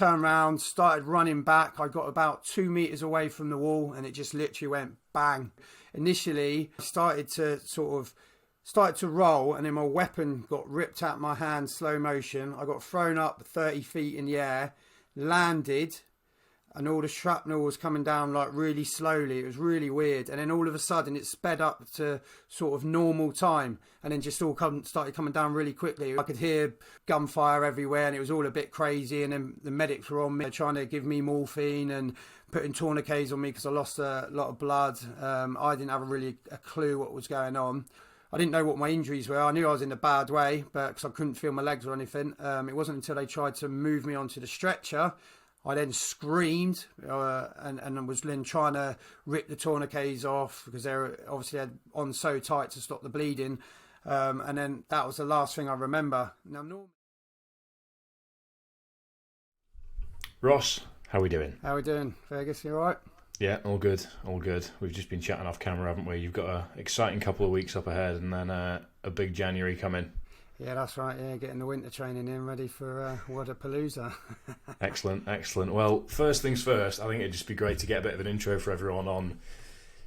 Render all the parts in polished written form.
Turned around, started running back. I got about 2 meters away from the wall and it just literally went bang. Initially, I started to roll, and then my weapon got ripped out of my hand, slow motion. I got thrown up 30 feet in the air, landed, and all the shrapnel was coming down like really slowly. It was really weird. And then all of a sudden it sped up to sort of normal time, and then just started coming down really quickly. I could hear gunfire everywhere, and it was all a bit crazy. And then the medics were on me trying to give me morphine and putting tourniquets on me because I lost a lot of blood. I didn't have a clue what was going on. I didn't know what my injuries were. I knew I was in a bad way, but because I couldn't feel my legs or anything. It wasn't until they tried to move me onto the stretcher, I then screamed and was then trying to rip the tourniquets off because they were obviously on so tight to stop the bleeding. And then that was the last thing I remember. Ross, how are we doing? How are we doing, Fergus? You all right? Yeah, all good, all good. We've just been chatting off camera, haven't we? You've got an exciting couple of weeks up ahead and then a big January coming. Yeah, that's right. Yeah, getting the winter training in, ready for Wadapalooza. Excellent, excellent. Well, first things first, I think it'd just be great to get a bit of an intro for everyone on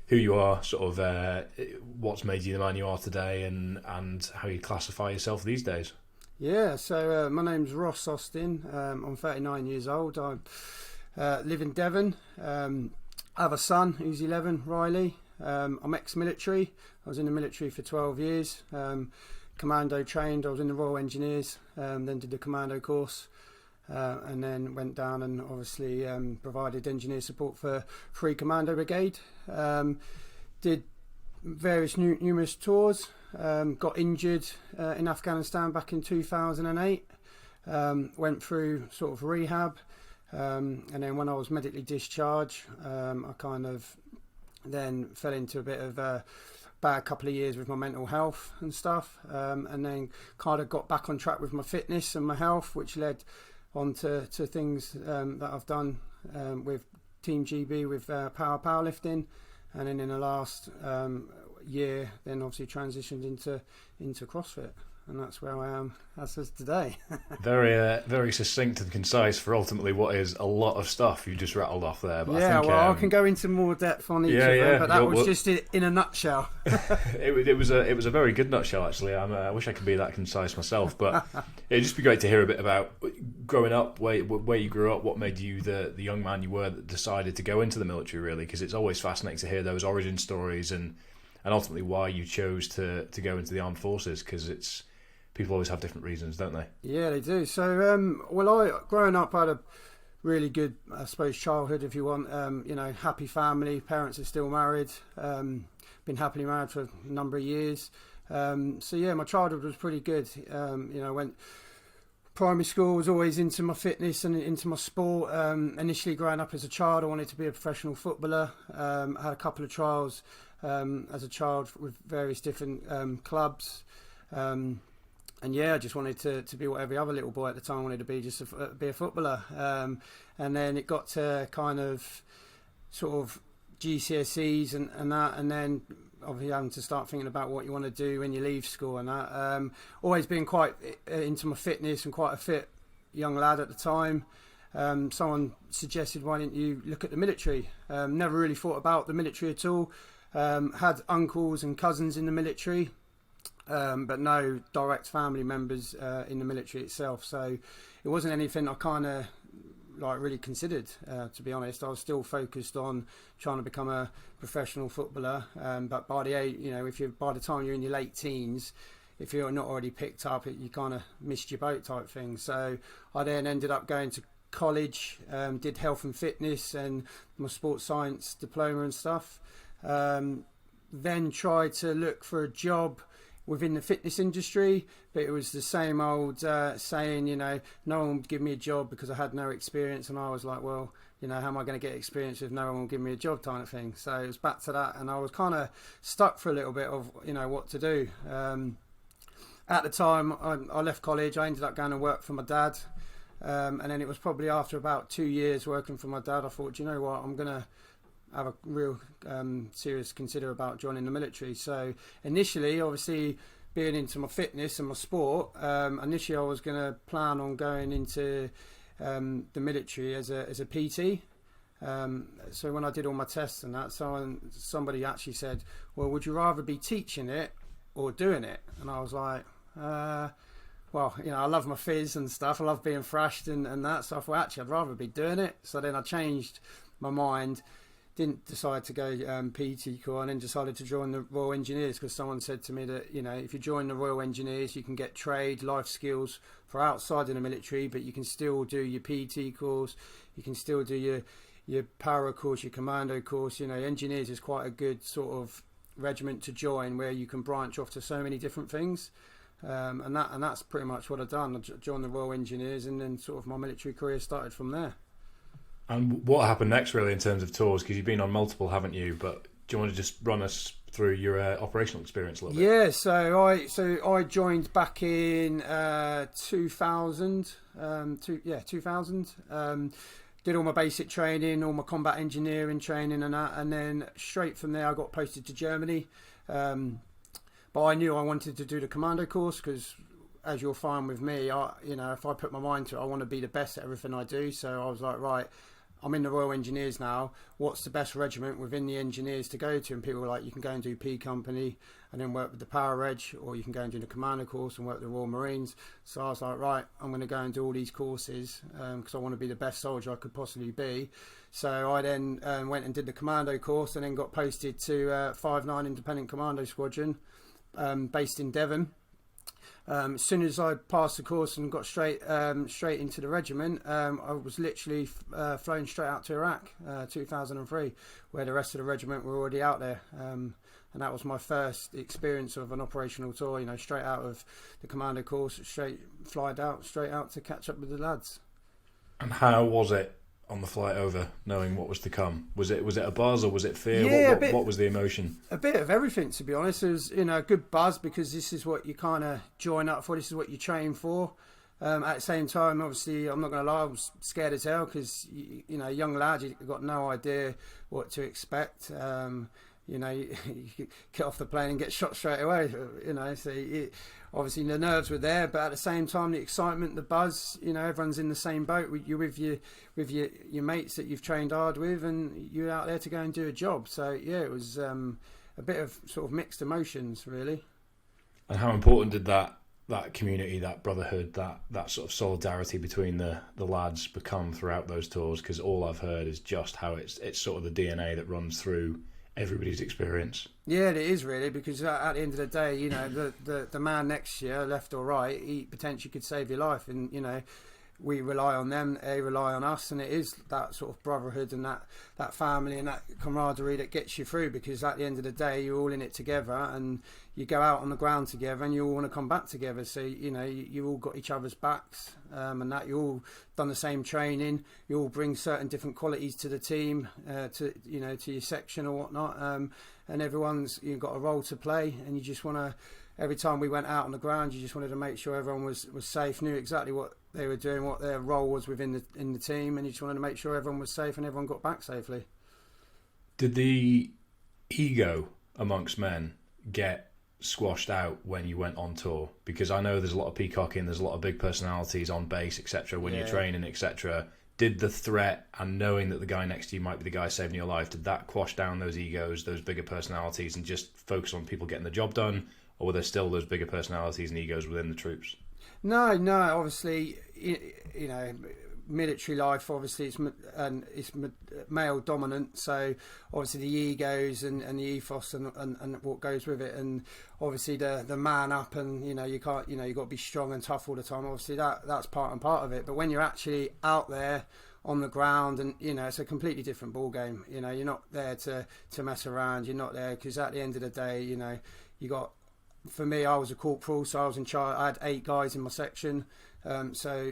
who you are, sort of what's made you the man you are today, and how you classify yourself these days. Yeah, so my name's Ross Austen. I'm 39 years old. I live in Devon. I have a son who's 11, Riley. I'm ex-military. I was in the military for 12 years. Commando trained. I was in the Royal Engineers, then did the Commando course, and then went down and obviously provided engineer support for 3 Commando Brigade. Did various numerous tours. Got injured in Afghanistan back in 2008. Went through sort of rehab. And then when I was medically discharged, I kind of then fell into a bit of a bad couple of years with my mental health and stuff, and then kind of got back on track with my fitness and my health, which led on to things that I've done with Team GB with powerlifting, and then in the last year then obviously transitioned into CrossFit. And that's where I am as of today. Very succinct and concise for ultimately what is a lot of stuff you just rattled off there. But yeah, I think, I can go into more depth on each of them, but that was just in a nutshell. it was a very good nutshell, actually. I wish I could be that concise myself, but it'd just be great to hear a bit about growing up, where you grew up, what made you the young man you were that decided to go into the military, really, because it's always fascinating to hear those origin stories and ultimately why you chose to go into the armed forces, because people always have different reasons, don't they? Yeah, they do. So, growing up, I had a really good, I suppose, childhood, if you want. Happy family. Parents are still married. Been happily married for a number of years. My childhood was pretty good. Went primary school, was always into my fitness and into my sport. Initially, growing up as a child, I wanted to be a professional footballer. I had a couple of trials as a child with various different clubs. I just wanted to be what every other little boy at the time wanted to be, just to be a footballer. And then it got to kind of sort of GCSEs and that, and then obviously having to start thinking about what you want to do when you leave school and that. Always been quite into my fitness and quite a fit young lad at the time. Someone suggested, why didn't you look at the military? Never really thought about the military at all. Had uncles and cousins in the military. But no direct family members in the military itself, so it wasn't anything I kind of really considered, to be honest. I was still focused on trying to become a professional footballer, but by the time you're in your late teens, if you're not already picked up, you kind of missed your boat type thing. So I then ended up going to college, did health and fitness and my sports science diploma and stuff, then tried to look for a job within the fitness industry, but it was the same old saying, no one would give me a job because I had no experience, and I was like, well, how am I going to get experience if no one will give me a job kind of thing? So it was back to that, and I was kind of stuck for a little bit of what to do. At the time I left college, I ended up going to work for my dad, and then it was probably after about 2 years working for my dad, I thought, you know what, I'm going to have a real serious consider about joining the military. So initially, obviously, being into my fitness and my sport, initially I was going to plan on going into the military as a PT. So when I did all my tests and that, somebody actually said, well, would you rather be teaching it or doing it? And I was like, well, I love my fizz and stuff. I love being thrashed and that. So I thought, actually, I'd rather be doing it. So then I changed my mind, didn't decide to go PT corps, and then decided to join the Royal Engineers, because someone said to me that, if you join the Royal Engineers, you can get trade, life skills for outside of the military, but you can still do your PT course, you can still do your para course, your commando course. Engineers is quite a good sort of regiment to join, where you can branch off to so many different things. And that's pretty much what I've done. I joined the Royal Engineers, and then sort of my military career started from there. And what happened next, really, in terms of tours? Because you've been on multiple, haven't you? But do you want to just run us through your operational experience a little bit? Yeah, so I joined back in 2000. 2000. Did all my basic training, all my combat engineering training and that, and then straight from there I got posted to Germany. But I knew I wanted to do the commando course, because, as you'll find with me, if I put my mind to it, I want to be the best at everything I do. So I was like, right, I'm in the Royal Engineers now. What's the best regiment within the Engineers to go to? And people were like, you can go and do P Company and then work with the Power Reg, or you can go and do the Commando course and work with the Royal Marines. So I was like, right, I'm going to go and do all these courses, because I want to be the best soldier I could possibly be. So I then went and did the Commando course, and then got posted to 5-9 Independent Commando Squadron, based in Devon. As soon as I passed the course and got straight into the regiment, I was literally flown straight out to Iraq, 2003, where the rest of the regiment were already out there. And that was my first experience of an operational tour, straight out of the commando course, straight out to catch up with the lads. And how was it on the flight over, knowing what was to come? Was it a buzz, or was it fear? Yeah, what was the emotion? A bit of everything, to be honest. It was, a good buzz, because this is what you kind of join up for. This is what you train for. At the same time, obviously, I'm not going to lie, I was scared as hell, because, young lad, you've got no idea what to expect. You get off the plane and get shot straight away, so obviously the nerves were there, but at the same time, the excitement, the buzz, everyone's in the same boat. You're with your mates that you've trained hard with, and you're out there to go and do a job. So yeah, it was a bit of sort of mixed emotions, really. And how important did that community, that brotherhood, that sort of solidarity between the lads become throughout those tours? Because all I've heard is just how it's sort of the DNA that runs through everybody's experience. Yeah, it is, really, because at the end of the day, the man next to you, left or right, he potentially could save your life, and we rely on them, they rely on us, and it is that sort of brotherhood and that family and that camaraderie that gets you through, because at the end of the day, you're all in it together, and you go out on the ground together, and you all want to come back together. So you all got each other's backs, and that you all done the same training. You all bring certain different qualities to the team, to your section or whatnot, and everyone's got a role to play, and you just want to. Every time we went out on the ground, you just wanted to make sure everyone was safe, knew exactly what they were doing, what their role was in the team, and you just wanted to make sure everyone was safe and everyone got back safely. Did the ego amongst men get squashed out when you went on tour? Because I know there's a lot of peacocking, there's a lot of big personalities on base, etc. when you're training, etc. Did the threat and knowing that the guy next to you might be the guy saving your life, did that quash down those egos, those bigger personalities, and just focus on people getting the job done? Or were there still those bigger personalities and egos within the troops? No. Obviously, military life, obviously, it's male dominant. So obviously the egos and the ethos and what goes with it, and obviously the man up, and you can't, you got to be strong and tough all the time. Obviously that's part of it. But when you're actually out there on the ground, and it's a completely different ball game. You're not there to mess around. You're not there because at the end of the day, you got. For me, I was a corporal, so I was in charge. I had 8 guys in my section, so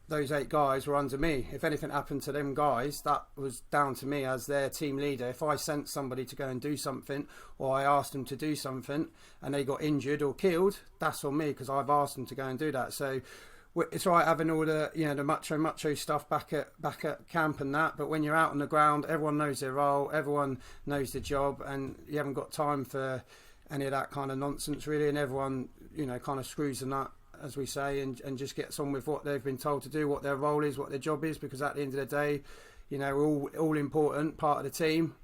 those 8 guys were under me. If anything happened to them guys, that was down to me as their team leader. If I sent somebody to go and do something, or I asked them to do something, and they got injured or killed, that's on me, because I've asked them to go and do that. So it's all right having all the the macho stuff back at camp and that, but when you're out on the ground, everyone knows their role, everyone knows the job, and you haven't got time for any of that kind of nonsense, really, and everyone kind of screws the nut as we say, and just gets on with what they've been told to do, what their role is, what their job is, because at the end of the day, we're all important, part of the team.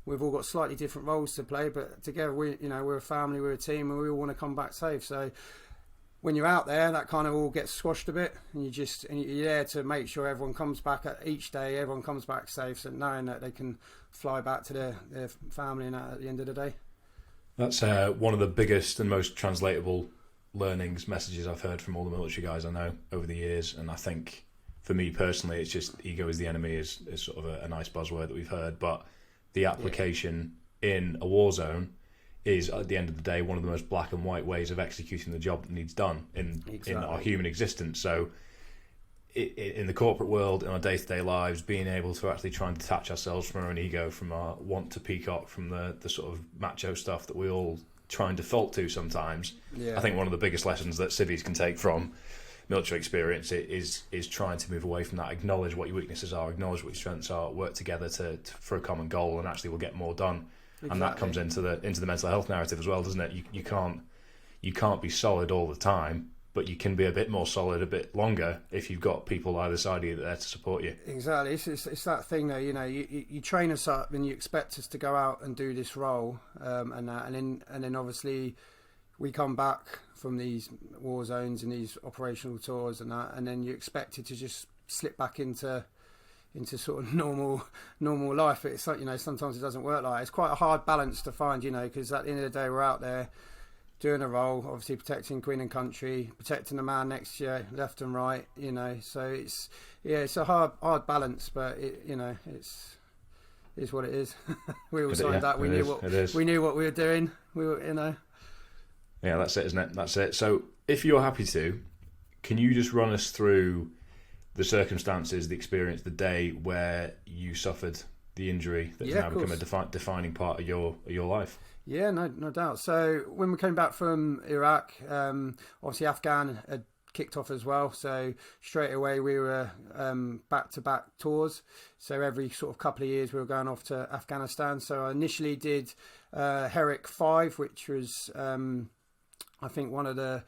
We've all got slightly different roles to play, but together we're a family, we're a team, and we all want to come back safe. So when you're out there, that kind of all gets squashed a bit, and you're there to make sure everyone comes back each day, everyone comes back safe, so knowing that they can fly back to their family and at the end of the day. That's one of the biggest and most translatable learnings, messages I've heard from all the military guys I know over the years. And I think for me personally, it's just ego is the enemy is sort of a nice buzzword that we've heard. But the application in a war zone is, at the end of the day, one of the most black and white ways of executing the job that needs done in our human existence. So in the corporate world, in our day-to-day lives, being able to actually try and detach ourselves from our own ego, from our want to peacock, from the sort of macho stuff that we all try and default to sometimes. I think one of the biggest lessons that civvies can take from military experience is trying to move away from that, acknowledge what your weaknesses are, acknowledge what your strengths are, work together for a common goal, and actually we'll get more done. Exactly. And that comes into the mental health narrative as well, doesn't it? You can't be solid all the time, but you can be a bit more solid a bit longer if you've got people either side of you there to support you. Exactly. It's that thing though, you train us up and you expect us to go out and do this role, and then obviously we come back from these war zones and these operational tours and that, and then you're expected to just slip back into sort of normal life. But it's like, sometimes it doesn't work like that. It's quite a hard balance to find, because at the end of the day we're out there doing a role, obviously protecting Queen and Country, protecting the man next to you, left and right, so it's a hard balance, but it's what it is. We all signed that. We knew what we were doing. We were, Yeah, that's it, isn't it? That's it. So if you're happy to, can you just run us through the circumstances, the experience, the day where you suffered the injury that's now become a defining part of your life? Yeah, no doubt. So when we came back from Iraq, obviously Afghan had kicked off as well. So straight away we were back-to-back tours. So every sort of couple of years we were going off to Afghanistan. So I initially did Herrick 5, which was I think one of the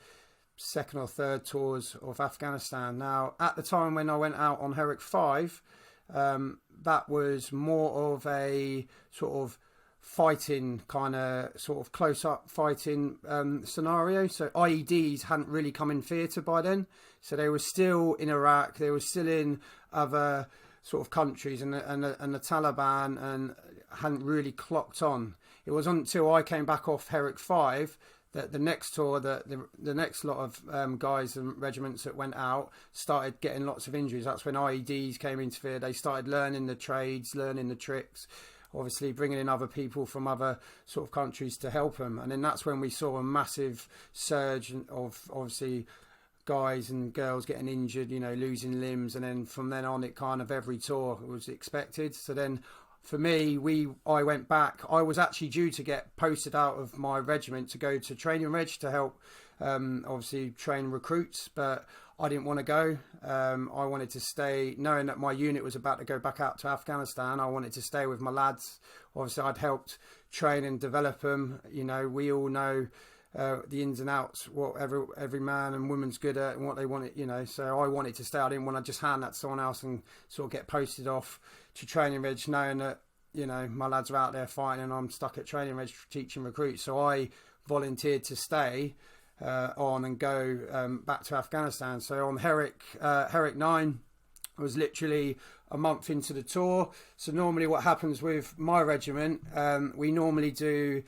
second or third tours of Afghanistan. Now, at the time when I went out on Herrick 5, that was more of a sort of fighting kind of sort of close-up fighting scenario. So IEDs hadn't really come in theatre by then. So they were still in Iraq. They were still in other sort of countries, and the Taliban and hadn't really clocked on. It wasn't until I came back off Herrick 5 that the next tour, the next lot of guys and regiments that went out started getting lots of injuries. That's when IEDs came into theatre. They started learning the trades, learning the tricks, obviously bringing in other people from other sort of countries to help them. And then that's when we saw a massive surge of obviously guys and girls getting injured, losing limbs. And then from then on, it kind of every tour was expected. So then for me, I went back. I was actually due to get posted out of my regiment to go to training reg to help obviously train recruits, but I didn't want to go. I wanted to stay, knowing that my unit was about to go back out to Afghanistan. I wanted to stay with my lads. Obviously, I'd helped train and develop them. We all know the ins and outs, what every man and woman's good at and what they want it, so I wanted to stay. I didn't want to just hand that to someone else and sort of get posted off to training reg, knowing that, my lads are out there fighting and I'm stuck at training reg teaching recruits. So I volunteered to stay on and go back to Afghanistan. So on Herrick 9, I was literally a month into the tour. So normally what happens with my regiment, we normally do,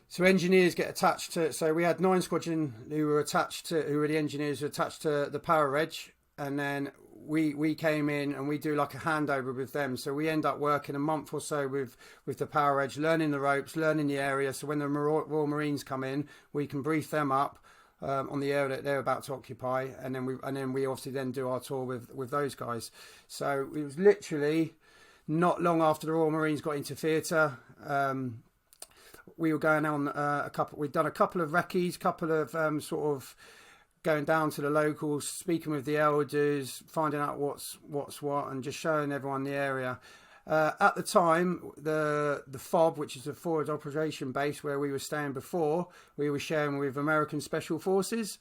so engineers get attached to, so we had 9 squadron who were the engineers who were attached to the power reg, and then we came in and we do like a handover with them. So we end up working a month or so with the power reg, learning the ropes, learning the area. So when the Royal Marines come in, we can brief them up on the area that they're about to occupy, and then we obviously then do our tour with those guys. So it was literally not long after the Royal Marines got into theatre. We were going on we'd done a couple of recce's, couple of sort of going down to the locals, speaking with the elders, finding out what's what, and just showing everyone the area. At the time, the FOB, which is the Forward Operation Base where we were staying before, we were sharing with American Special Forces.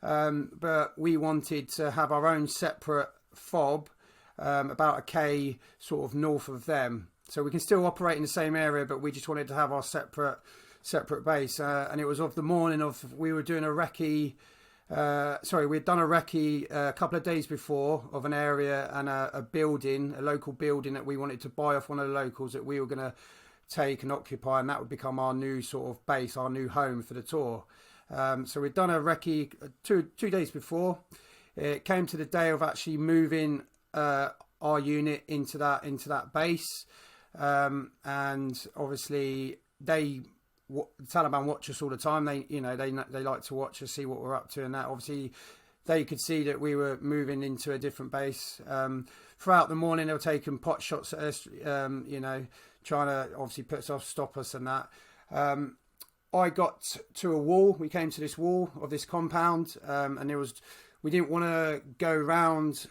but we wanted to have our own separate fob, about a K sort of north of them. So we can still operate in the same area, but we just wanted to have our separate base. And it was of the morning of, we were doing a recce. We'd done a recce a couple of days before of an area and a building, a local building that we wanted to buy off one of the locals that we were going to take and occupy, and that would become our new sort of base, our new home for the tour. So we'd done a recce two days before. It came to the day of actually moving our unit into that base, and obviously the Taliban watch us all the time. They like to watch us, see what we're up to, and that obviously they could see that we were moving into a different base. Throughout the morning, they were taking pot shots at us, trying to obviously stop us and that. I got to a wall. We came to this wall of this compound, and we didn't want to go round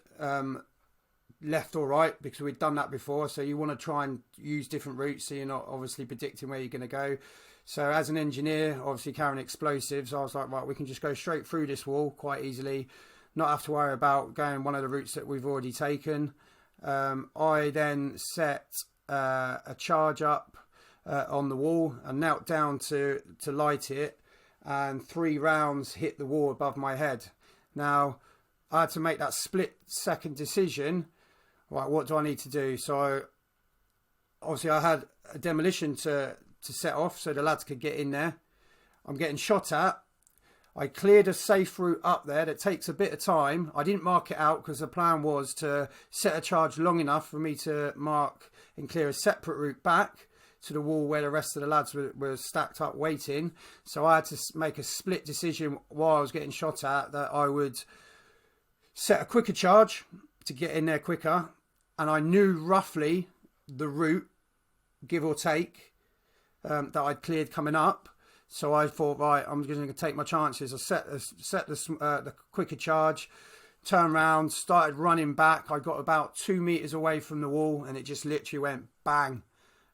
left or right because we'd done that before. So you want to try and use different routes, so you're not obviously predicting where you're going to go. So as an engineer, obviously carrying explosives, I was like, right, we can just go straight through this wall quite easily, not have to worry about going one of the routes that we've already taken. I then set a charge up on the wall and knelt down to light it, and 3 rounds hit the wall above my head. Now, I had to make that split-second decision. Right, what do I need to do? So, obviously, I had a demolition to set off so the lads could get in there. I'm getting shot at. I cleared a safe route up there that takes a bit of time. I didn't mark it out because the plan was to set a charge long enough for me to mark and clear a separate route back to the wall where the rest of the lads were stacked up waiting. So I had to make a split decision while I was getting shot at that I would set a quicker charge to get in there quicker. And I knew roughly the route, give or take, that I'd cleared coming up. So I thought, right, I'm going to take my chances. I set the quicker charge, turned around, started running back. I got about 2 meters away from the wall, and it just literally went bang.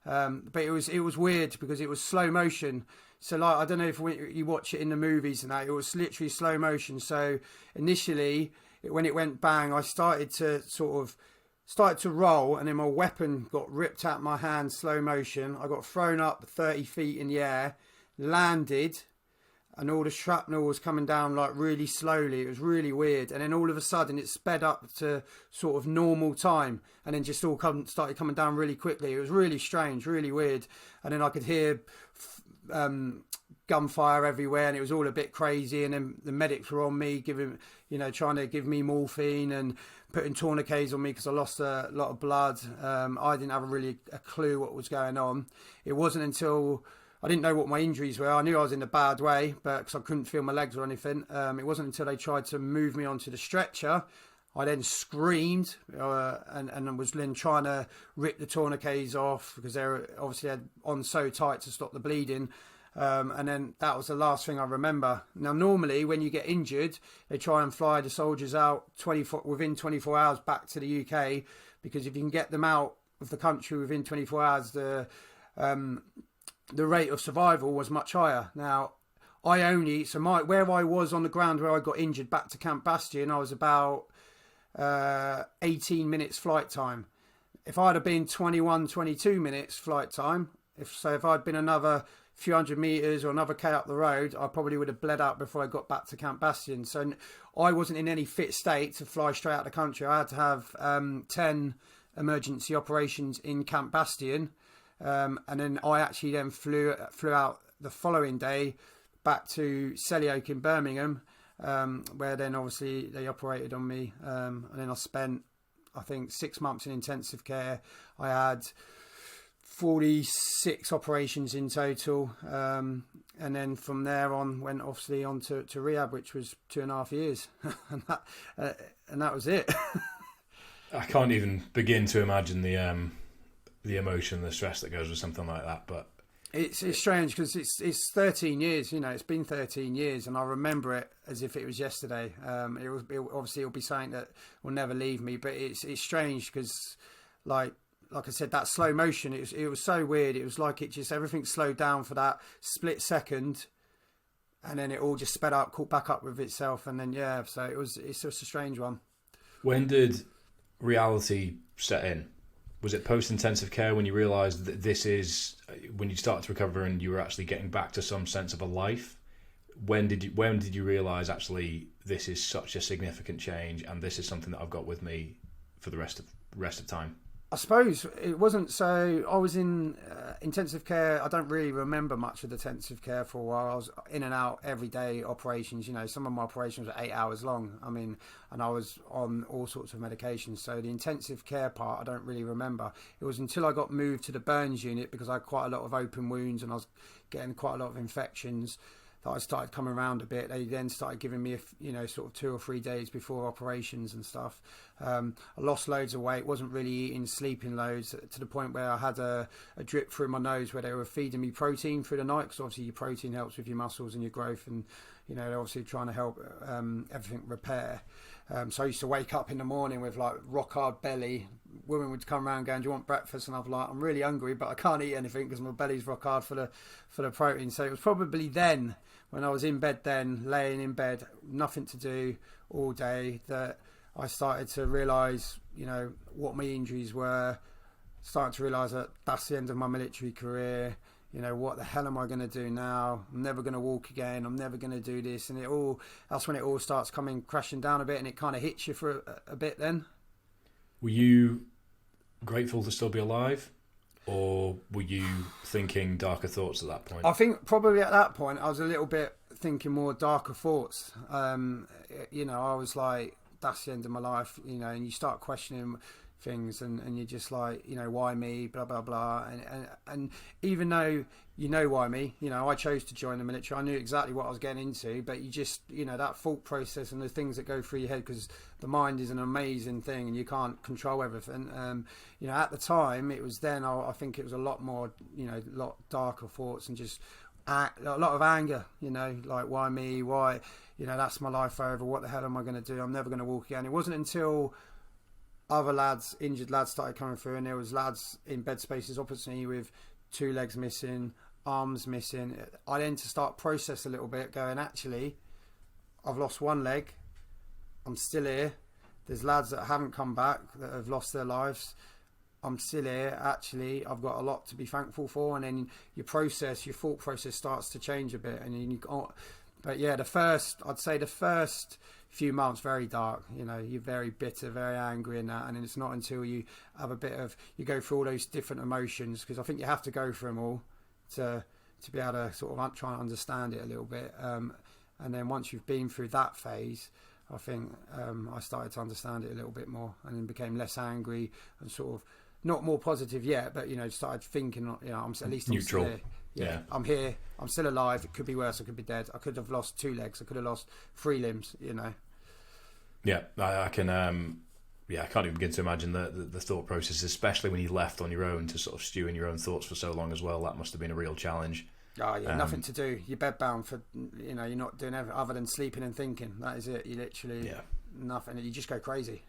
But it was weird because it was slow motion. So like, I don't know if you watch it in the movies and that, it was literally slow motion. So initially, when it went bang, I started to roll, and then my weapon got ripped out of my hand, slow motion. I got thrown up 30 feet in the air, landed, and all the shrapnel was coming down like really slowly. It was really weird. And then all of a sudden it sped up to sort of normal time, and then just all started coming down really quickly. It was really strange, really weird. And then I could hear gunfire everywhere, and it was all a bit crazy. And then the medics were on me, trying to give me morphine and putting tourniquets on me because I lost a lot of blood. I didn't have really a clue what was going on. It wasn't until I didn't know what my injuries were. I knew I was in a bad way, but because I couldn't feel my legs or anything. It wasn't until they tried to move me onto the stretcher, I then screamed and was then trying to rip the tourniquets off because they were obviously on so tight to stop the bleeding. And then that was the last thing I remember. Now, normally when you get injured, they try and fly the soldiers out within 24 hours back to the UK, because if you can get them out of the country within 24 hours, the rate of survival was much higher. Now, where I was on the ground where I got injured back to Camp Bastion, I was about 18 minutes flight time. If I'd have been 21, 22 minutes flight time, if I'd been another few hundred meters or another K up the road, I probably would have bled out before I got back to Camp Bastion. So I wasn't in any fit state to fly straight out of the country. I had to have 10 emergency operations in Camp Bastion. And then I actually then flew out the following day back to Selly in Birmingham, where then obviously they operated on me. And then I spent, I think, 6 months in intensive care. I had 46 operations in total. And then from there on, went obviously on to rehab, which was 2.5 years. and that was it. I can't even begin to imagine the emotion, the stress that goes with something like that. But it's strange because it's 13 years. It's been 13 years, and I remember it as if it was yesterday. Obviously it'll be something that will never leave me. But it's strange because, like I said, that slow motion. It was so weird. It was like everything slowed down for that split second, and then it all just sped up, caught back up with itself, and then so it's just a strange one. When did reality set in? Was it post-intensive care when you realised that this is when you started to recover and you were actually getting back to some sense of a life? When did you realise actually this is such a significant change and this is something that I've got with me for the rest of time? I suppose it wasn't so. I was in intensive care. I don't really remember much of the intensive care for a while. I was in and out every day operations. You know, some of my operations were 8 hours long. I mean, and I was on all sorts of medications. So the intensive care part, I don't really remember. It was until I got moved to the burns unit because I had quite a lot of open wounds and I was getting quite a lot of infections that I started coming around a bit. They then started giving me, sort of 2 or 3 days before operations and stuff. I lost loads of weight, wasn't really eating, sleeping loads, to the point where I had a drip through my nose where they were feeding me protein through the night, because obviously your protein helps with your muscles and your growth, and they're obviously trying to help everything repair. So I used to wake up in the morning with like rock hard belly. Women would come around going, "Do you want breakfast?" And I'd be like, "I'm really hungry, but I can't eat anything because my belly's rock hard for the protein." So it was probably then, when I was in bed laying in bed, nothing to do all day, that I started to realise, what my injuries were. Started to realise that that's the end of my military career. What the hell am I going to do now? I'm never going to walk again. I'm never going to do this. And that's when it all starts coming crashing down a bit, and it kind of hits you for a bit then. Were you grateful to still be alive? Or were you thinking darker thoughts at that point? I think probably at that point I was a little bit thinking more darker thoughts. I was like, that's the end of my life, and you start questioning things, and you're just like, why me, blah blah blah, and even though why me, I chose to join the military, I knew exactly what I was getting into, but you just, that thought process and the things that go through your head, because the mind is an amazing thing and you can't control everything. At the time, it was then, I think it was a lot more, a lot darker thoughts, and just a lot of anger, like, why me, why, that's my life over, what the hell am I going to do, I'm never going to walk again. It wasn't until other lads, injured lads, started coming through, and there was lads in bed spaces opposite me with 2 legs missing, arms missing. I then to start process a little bit, going, actually, I've lost 1 leg, I'm still here. There's lads that haven't come back, that have lost their lives. I'm still here. Actually, I've got a lot to be thankful for. And then your thought process starts to change a bit. And but yeah, I'd say the first few months, very dark. You're very bitter, very angry and that. And then it's not until you have you go through all those different emotions, because I think you have to go through them all to be able to sort of try and understand it a little bit. And then once you've been through that phase, I think I started to understand it a little bit more, and then became less angry and sort of not more positive yet, but started thinking, I'm at least neutral. I'm still here. Yeah, I'm here. I'm still alive. It could be worse. I could be dead. I could have lost 2 legs. I could have lost 3 limbs. Yeah, I can. I can't even begin to imagine the thought process, especially when you left on your own to sort of stew in your own thoughts for so long as well. That must have been a real challenge. Oh yeah, nothing to do. You're bedbound for, you're not doing anything other than sleeping and thinking. That is it. You literally nothing. You just go crazy.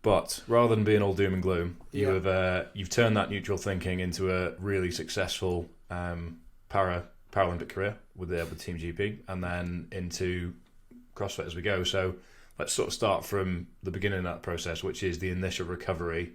But rather than being all doom and gloom, you've turned that neutral thinking into a really successful Paralympic career with Team GP, and then into CrossFit as we go. So let's sort of start from the beginning of that process, which is the initial recovery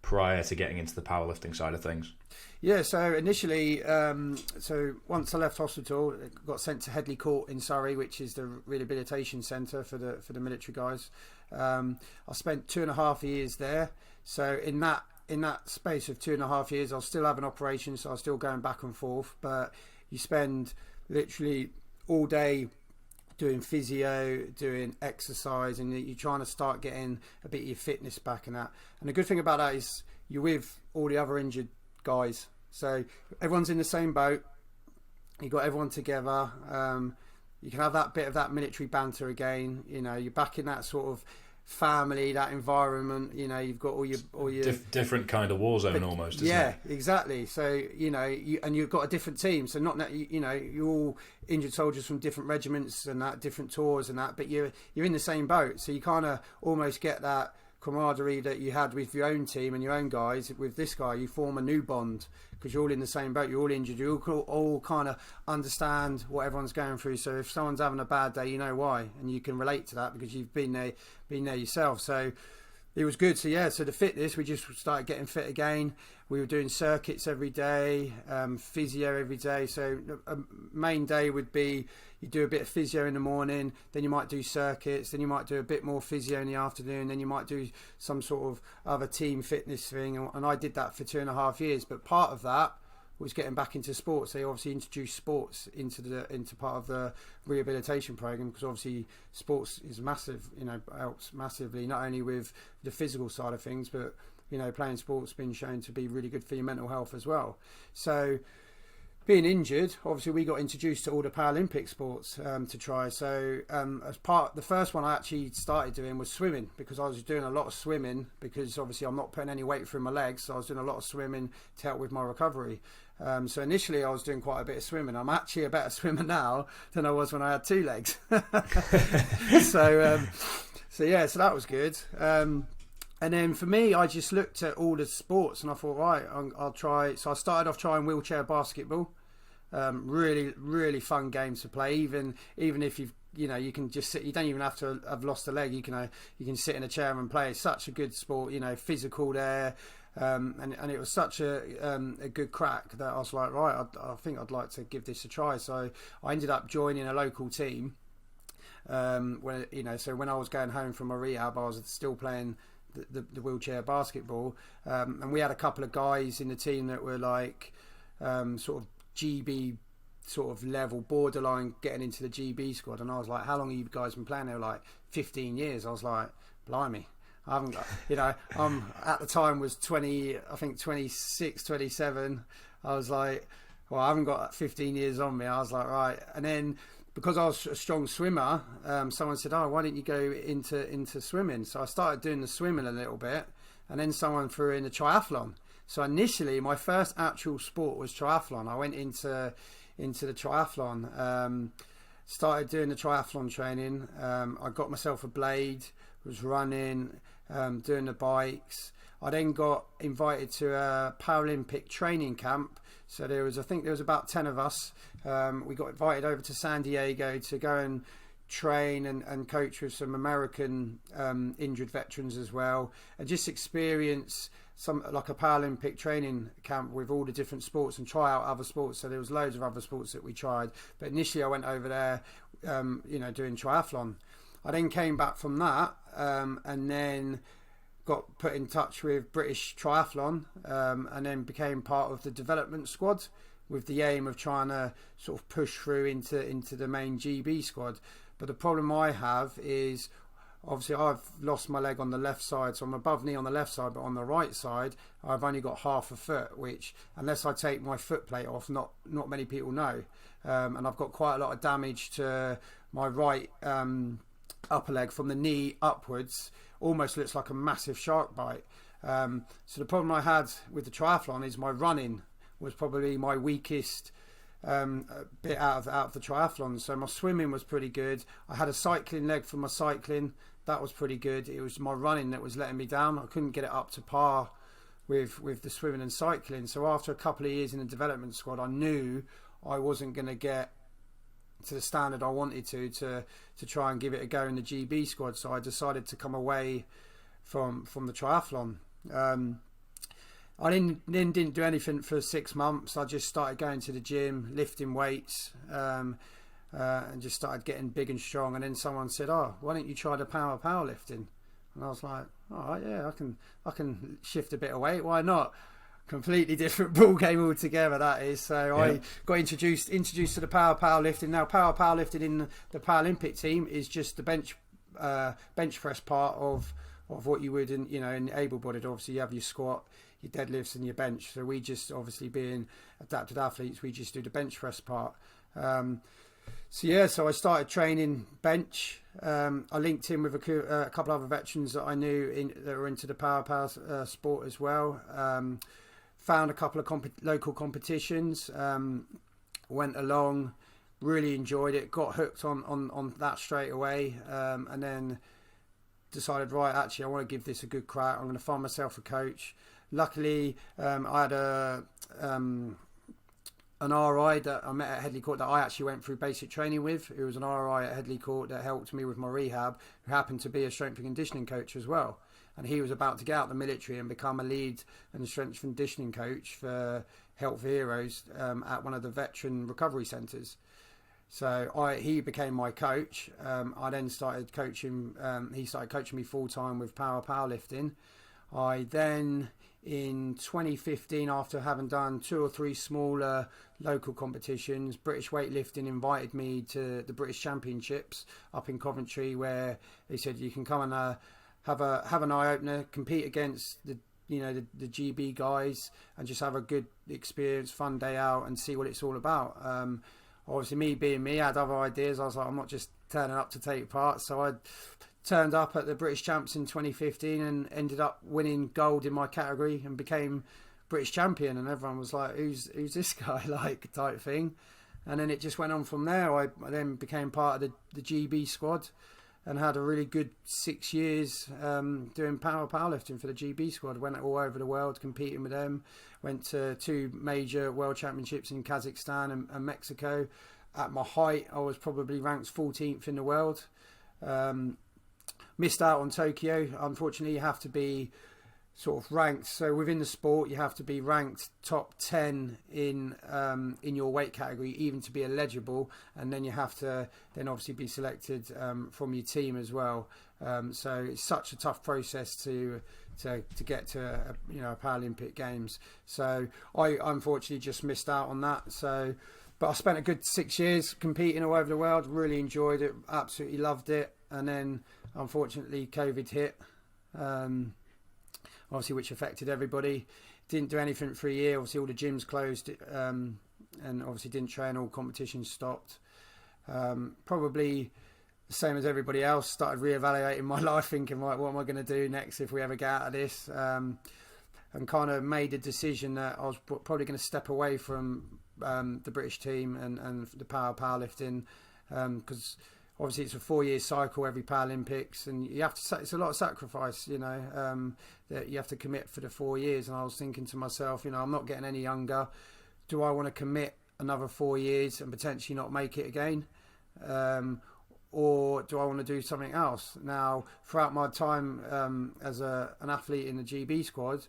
prior to getting into the powerlifting side of things. Yeah, so initially, once I left hospital, I got sent to Headley Court in Surrey, which is the rehabilitation centre for the military guys. I spent 2.5 years there. So in that space of 2.5 years, I was still having operations, so I was still going back and forth. But you spend literally all day doing physio, doing exercise, and you're trying to start getting a bit of your fitness back and that. And the good thing about that is you're with all the other injured guys, so everyone's in the same boat. You got everyone together. You can have that bit of that military banter again. You're back in that sort of family, that environment. You've got all your different kind of war zone almost. Isn't it? Exactly. So and you've got a different team. So not that you're all injured soldiers from different regiments and that, different tours and that, but you're in the same boat. So you kind of almost get that camaraderie that you had with your own team and your own guys, with this guy, you form a new bond because you're all in the same boat, you're all injured, you all kind of understand what everyone's going through. So if someone's having a bad day, you know why, and you can relate to that because you've been there yourself. So it was good. So yeah, so the fitness, we just started getting fit again. We were doing circuits every day, physio every day. So a main day would be you do a bit of physio in the morning, then you might do circuits, then you might do a bit more physio in the afternoon, then you might do some sort of other team fitness thing. And I did that for 2.5 years. But part of that was getting back into sports. They obviously introduced sports into part of the rehabilitation program, because obviously sports is massive, helps massively, not only with the physical side of things, but playing sports been shown to be really good for your mental health as well. So being injured, obviously we got introduced to all the Paralympic sports to try. So the first one I actually started doing was swimming, because I was doing a lot of swimming, because obviously I'm not putting any weight through my legs, so I was doing a lot of swimming to help with my recovery. So initially I was doing quite a bit of swimming. I'm actually a better swimmer now than I was when I had 2 legs. So so that was good. And then for me, I just looked at all the sports and I thought, right, I'll try. So I started off trying wheelchair basketball. Really, really fun game to play. Even if you can just sit. You don't even have to have lost a leg. You can sit in a chair and play. It's such a good sport. Physical there. And it was such a good crack that I was like, right, I think I'd like to give this a try. So I ended up joining a local team. So when I was going home from my rehab, I was still playing the wheelchair basketball, and we had a couple of guys in the team that were like sort of GB sort of level, borderline getting into the GB squad. And I was like, how long have you guys been playing? They were like 15 years. I was like, blimey. I haven't got, at the time was 26, 27. I was like, well, I haven't got 15 years on me. I was like, right. And then because I was a strong swimmer, someone said, oh, why don't you go into swimming? So I started doing the swimming a little bit, and then someone threw in the triathlon. So initially my first actual sport was triathlon. I went into the triathlon, started doing the triathlon training. I got myself a blade, was running, doing the bikes. I then got invited to a Paralympic training camp. So I think there was about 10 of us. We got invited over to San Diego to go and train and coach with some American injured veterans as well, and just experience some like a Paralympic training camp with all the different sports and try out other sports. So there was loads of other sports that we tried, but initially I went over there doing triathlon. I then came back from that and then got put in touch with British Triathlon, and then became part of the development squad with the aim of trying to sort of push through into the main GB squad. But the problem I have is, obviously I've lost my leg on the left side, so I'm above knee on the left side, but on the right side I've only got half a foot, which unless I take my foot plate off, not many people know. And I've got quite a lot of damage to my right upper leg from the knee upwards. Almost looks like a massive shark bite. So the problem I had with the triathlon is my running was probably my weakest bit out of the triathlon. So my swimming was pretty good. I had a cycling leg for my cycling. That was pretty good. It was my running that was letting me down. I couldn't get it up to par with the swimming and cycling. So after a couple of years in the development squad, I knew I wasn't going to get to the standard I wanted to try and give it a go in the GB squad. So I decided to come away from the triathlon. I didn't do anything for 6 months. I just started going to the gym, lifting weights, and just started getting big and strong. And then someone said, oh, why don't you try the powerlifting? And I was like, all right, yeah, I can shift a bit of weight. Why not? Completely different ball game altogether, that is. So yeah. I got introduced to the powerlifting. Now powerlifting in the Paralympic team is just the bench press part of what you would in able-bodied. Obviously you have your squat, your deadlifts and your bench. So we just, obviously being adapted athletes, we just do the bench press part. So I started training bench. I linked in with a couple other veterans that I knew that were into the power sport as well. Found a couple of local competitions, went along, really enjoyed it, got hooked on that straight away, and then decided, right, actually I want to give this a good crack. I'm going to find myself a coach. Luckily, I had an RI that I met at Headley Court that I actually went through basic training with. It was an RI at Headley Court that helped me with my rehab, who happened to be a strength and conditioning coach as well. And he was about to get out of the military and become a lead and strength and conditioning coach for Health Heroes at one of the veteran recovery centres. So he became my coach. I then started coaching. He started coaching me full time with powerlifting. I then, in 2015, after having done 2 or 3 smaller local competitions, British Weightlifting invited me to the British Championships up in Coventry, where they said you can come and have an eye opener, compete against the GB guys, and just have a good experience, fun day out, and see what it's all about. Obviously, me being me, I had other ideas. I was like, I'm not just turning up to take part. So I turned up at the British Champs in 2015 and ended up winning gold in my category and became British champion. And everyone was like, who's this guy, like, type thing. And then it just went on from there. I then became part of the GB squad and had a really good 6 years doing powerlifting for the GB squad. Went all over the world competing with them. Went to 2 major world championships in Kazakhstan and Mexico. At my height, I was probably ranked 14th in the world. Missed out on Tokyo. Unfortunately, you have to be sort of ranked. So within the sport, you have to be ranked top 10 in your weight category, even to be eligible. And then you have to then obviously be selected from your team as well. So it's such a tough process to get to a Paralympic Games. So I unfortunately just missed out on that. So, but I spent a good 6 years competing all over the world. Really enjoyed it. Absolutely loved it. And then unfortunately COVID hit. Obviously, which affected everybody. Didn't do anything for a year. Obviously, all the gyms closed, and obviously didn't train. All competitions stopped. Probably the same as everybody else. Started reevaluating my life, thinking, right, what am I going to do next if we ever get out of this? And kind of made a decision that I was probably going to step away from the British team and the powerlifting, because obviously it's a 4-year cycle every Paralympics, and you have to. It's a lot of sacrifice, that you have to commit for the 4 years. And I was thinking to myself, I'm not getting any younger. Do I want to commit another 4 years and potentially not make it again, or do I want to do something else? Now, throughout my time as an athlete in the GB squad,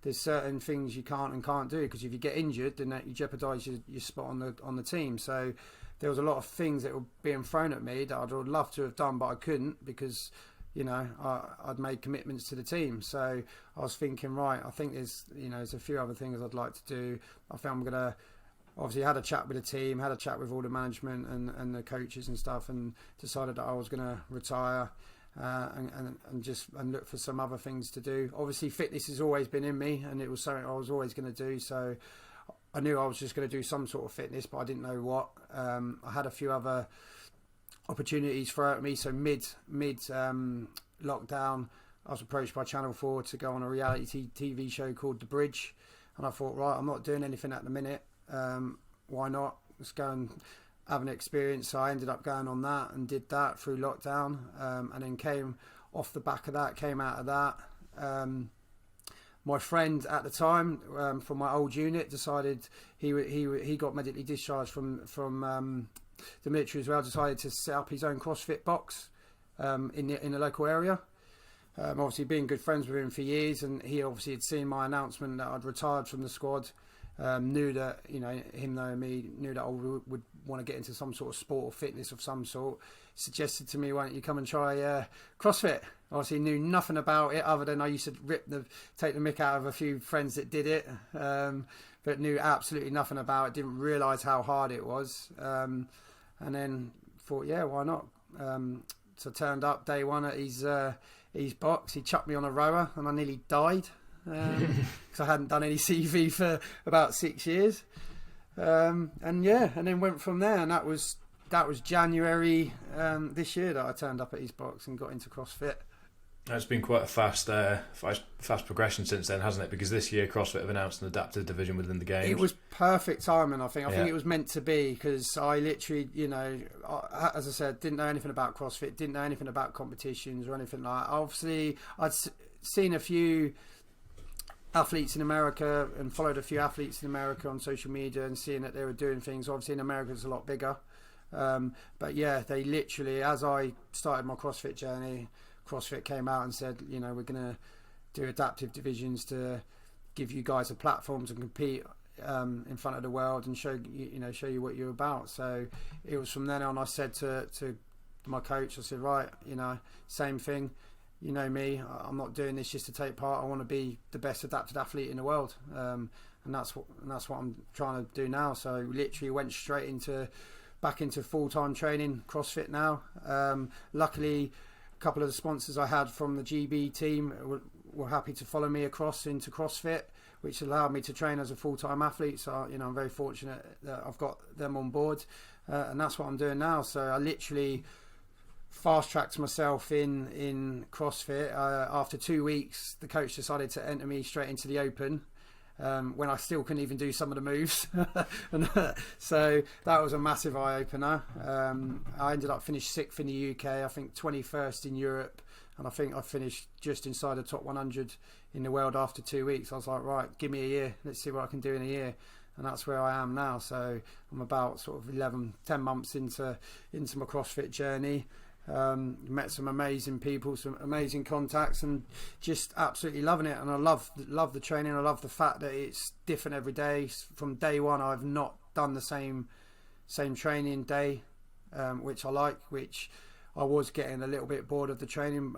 there's certain things you can't and can't do, because if you get injured, then that you jeopardise your spot on the team. So there was a lot of things that were being thrown at me that I'd love to have done, but I couldn't, because I'd made commitments to the team. So I was thinking, right, I think there's a few other things I'd like to do. I think I'm gonna obviously had a chat with the team, had a chat with all the management and the coaches and stuff, and decided that I was gonna retire and look for some other things to do. Obviously, fitness has always been in me, and it was something I was always going to do. So I knew I was just going to do some sort of fitness, but I didn't know what. I had a few other opportunities thrown at me. So mid lockdown, I was approached by Channel 4 to go on a reality TV show called The Bridge, and I thought, right, I'm not doing anything at the minute. Why not? Let's go and have an experience. So I ended up going on that and did that through lockdown, and then came off the back of that, came out of that. My friend at the time from my old unit decided he got medically discharged from the military as well. Decided to set up his own CrossFit box in the local area. Obviously, being good friends with him for years, and he obviously had seen my announcement that I'd retired from the squad. Knew that, him knowing me, knew that I would want to get into some sort of sport or fitness of some sort. Suggested to me, why don't you come and try CrossFit? Obviously knew nothing about it other than I used to take the mick out of a few friends that did it, but knew absolutely nothing about it, didn't realise how hard it was, and then thought, yeah, why not? So turned up day one at his box. He chucked me on a rower and I nearly died, because I hadn't done any CV for about 6 years, and then went from there. And that was January this year that I turned up at his box and got into CrossFit. It's been quite a fast progression since then, hasn't it? Because this year CrossFit have announced an adaptive division within the games. It was perfect timing, I think. I Yeah. think it was meant to be, because I literally, as I said, didn't know anything about CrossFit, didn't know anything about competitions or anything like that. Obviously, I'd seen a few athletes in America and followed a few athletes in America on social media and seeing that they were doing things. Obviously, in America, it's a lot bigger. But yeah, they literally, as I started my CrossFit journey, CrossFit came out and said, we're going to do adaptive divisions to give you guys a platform to compete in front of the world and show you what you're about. So it was from then on, I said to my coach, I said, right, same thing. You know me, I'm not doing this just to take part. I want to be the best adapted athlete in the world, and that's what I'm trying to do now. So literally went straight back into full-time training CrossFit now. Luckily, a couple of the sponsors I had from the GB team were happy to follow me across into CrossFit, which allowed me to train as a full-time athlete. So I'm very fortunate that I've got them on board, and that's what I'm doing now. So I literally fast-tracked myself in CrossFit. After 2 weeks, the coach decided to enter me straight into the Open, when I still couldn't even do some of the moves. So that was a massive eye-opener. I ended up finished 6th in the UK, I think 21st in Europe, and I think I finished just inside the top 100 in the world after 2 weeks. I was like, right, give me a year, let's see what I can do in a year. And that's where I am now. So I'm about sort of 10 months into my CrossFit journey. Met some amazing people, some amazing contacts, and just absolutely loving it. And I love the training. I love the fact that it's different every day. From day one, I've not done the same training day, which I like. Which I was getting a little bit bored of the training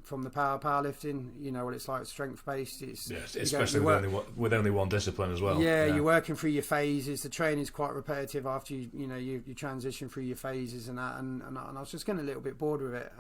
from the powerlifting. You know what it's like, strength based. Especially with only one discipline as well. Yeah, you're working through your phases. The training's quite repetitive after you transition through your phases and that. And I was just getting a little bit bored with it.